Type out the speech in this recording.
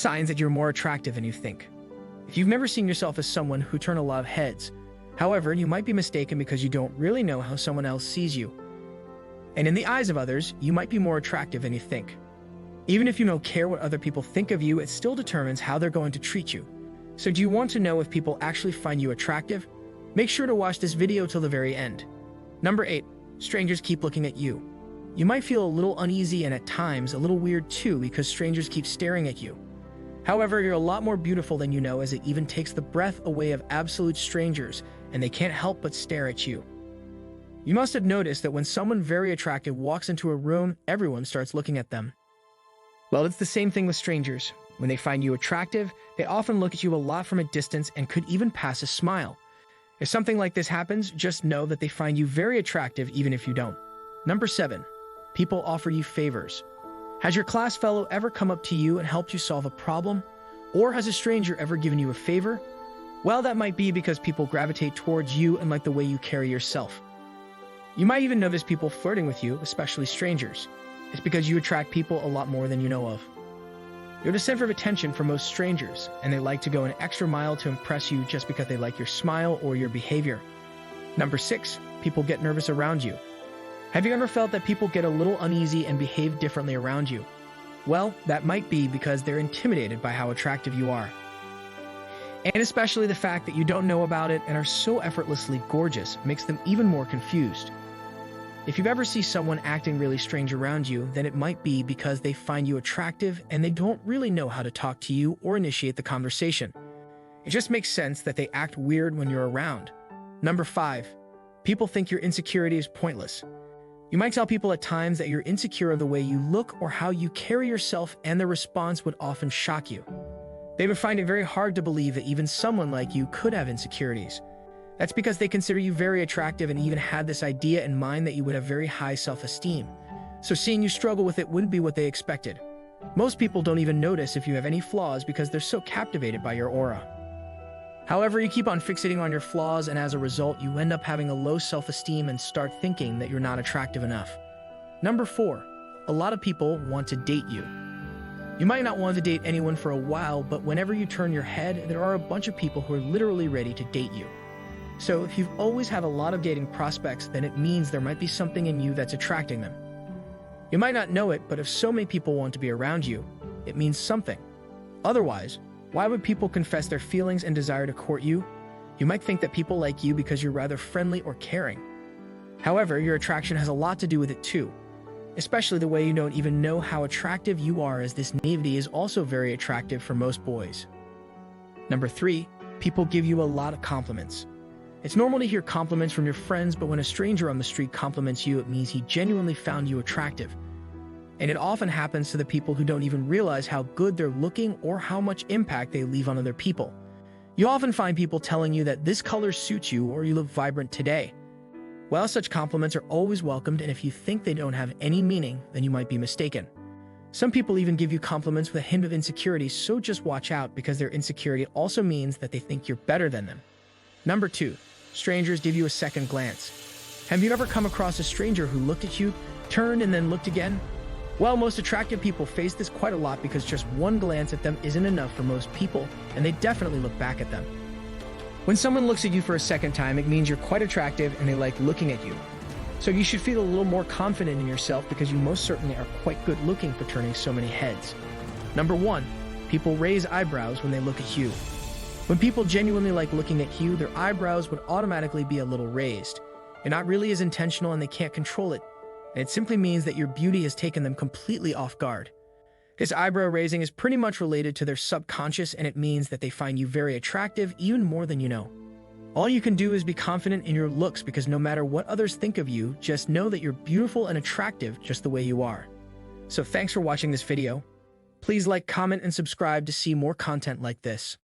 Signs that you're more attractive than you think. If you've never seen yourself as someone who turns a lot of heads, however, you might be mistaken because you don't really know how someone else sees you. And in the eyes of others, you might be more attractive than you think. Even if you don't care what other people think of you, it still determines how they're going to treat you. So do you want to know if people actually find you attractive? Make sure to watch this video till the very end. Number 8. Strangers keep looking at you. You might feel a little uneasy and at times a little weird too because strangers keep staring at you. However, you're a lot more beautiful than you know, as it even takes the breath away of absolute strangers and they can't help but stare at you. You must have noticed that when someone very attractive walks into a room, everyone starts looking at them. Well, it's the same thing with strangers. When they find you attractive, they often look at you a lot from a distance and could even pass a smile. If something like this happens, just know that they find you very attractive even if you don't. Number 7. People offer you favors. Has your class fellow ever come up to you and helped you solve a problem? Or has a stranger ever given you a favor? Well, that might be because people gravitate towards you and like the way you carry yourself. You might even notice people flirting with you, especially strangers. It's because you attract people a lot more than you know of. You're the center of attention for most strangers, and they like to go an extra mile to impress you just because they like your smile or your behavior. Number 6. People get nervous around you. Have you ever felt that people get a little uneasy and behave differently around you? Well, that might be because they're intimidated by how attractive you are. And especially the fact that you don't know about it and are so effortlessly gorgeous makes them even more confused. If you ever see someone acting really strange around you, then it might be because they find you attractive and they don't really know how to talk to you or initiate the conversation. It just makes sense that they act weird when you're around. Number 5. People think your insecurity is pointless. You might tell people at times that you're insecure of the way you look or how you carry yourself, and their response would often shock you. They would find it very hard to believe that even someone like you could have insecurities. That's because they consider you very attractive and even had this idea in mind that you would have very high self-esteem. So seeing you struggle with it wouldn't be what they expected. Most people don't even notice if you have any flaws because they're so captivated by your aura. However, you keep on fixating on your flaws, and as a result, you end up having a low self-esteem and start thinking that you're not attractive enough. Number 4. A lot of people want to date you. You might not want to date anyone for a while, but whenever you turn your head, there are a bunch of people who are literally ready to date you. So if you've always had a lot of dating prospects, then it means there might be something in you that's attracting them. You might not know it, but if so many people want to be around you, it means something. Otherwise, why would people confess their feelings and desire to court you? You might think that people like you because you're rather friendly or caring. However, your attraction has a lot to do with it too, especially the way you don't even know how attractive you are, as this naivety is also very attractive for most boys. Number 3. People give you a lot of compliments. It's normal to hear compliments from your friends, but when a stranger on the street compliments you, it means he genuinely found you attractive. And it often happens to the people who don't even realize how good they're looking or how much impact they leave on other people. You often find people telling you that this color suits you or you look vibrant today. Well, such compliments are always welcomed, and if you think they don't have any meaning, then you might be mistaken. Some people even give you compliments with a hint of insecurity, so just watch out, because their insecurity also means that they think you're better than them. Number 2. Strangers give you a second glance. Have you ever come across a stranger who looked at you, turned, and then looked again? Well, most attractive people face this quite a lot because just one glance at them isn't enough for most people, and they definitely look back at them. When someone looks at you for a second time, it means you're quite attractive and they like looking at you. So you should feel a little more confident in yourself because you most certainly are quite good looking for turning so many heads. Number 1. People raise eyebrows when they look at you. When people genuinely like looking at you, their eyebrows would automatically be a little raised. You're not really as intentional and they can't control it. And it simply means that your beauty has taken them completely off guard. This eyebrow raising is pretty much related to their subconscious, and it means that they find you very attractive even more than you know. All you can do is be confident in your looks, because no matter what others think of you, just know that you're beautiful and attractive just the way you are. So thanks for watching this video. Please like, comment, and subscribe to see more content like this.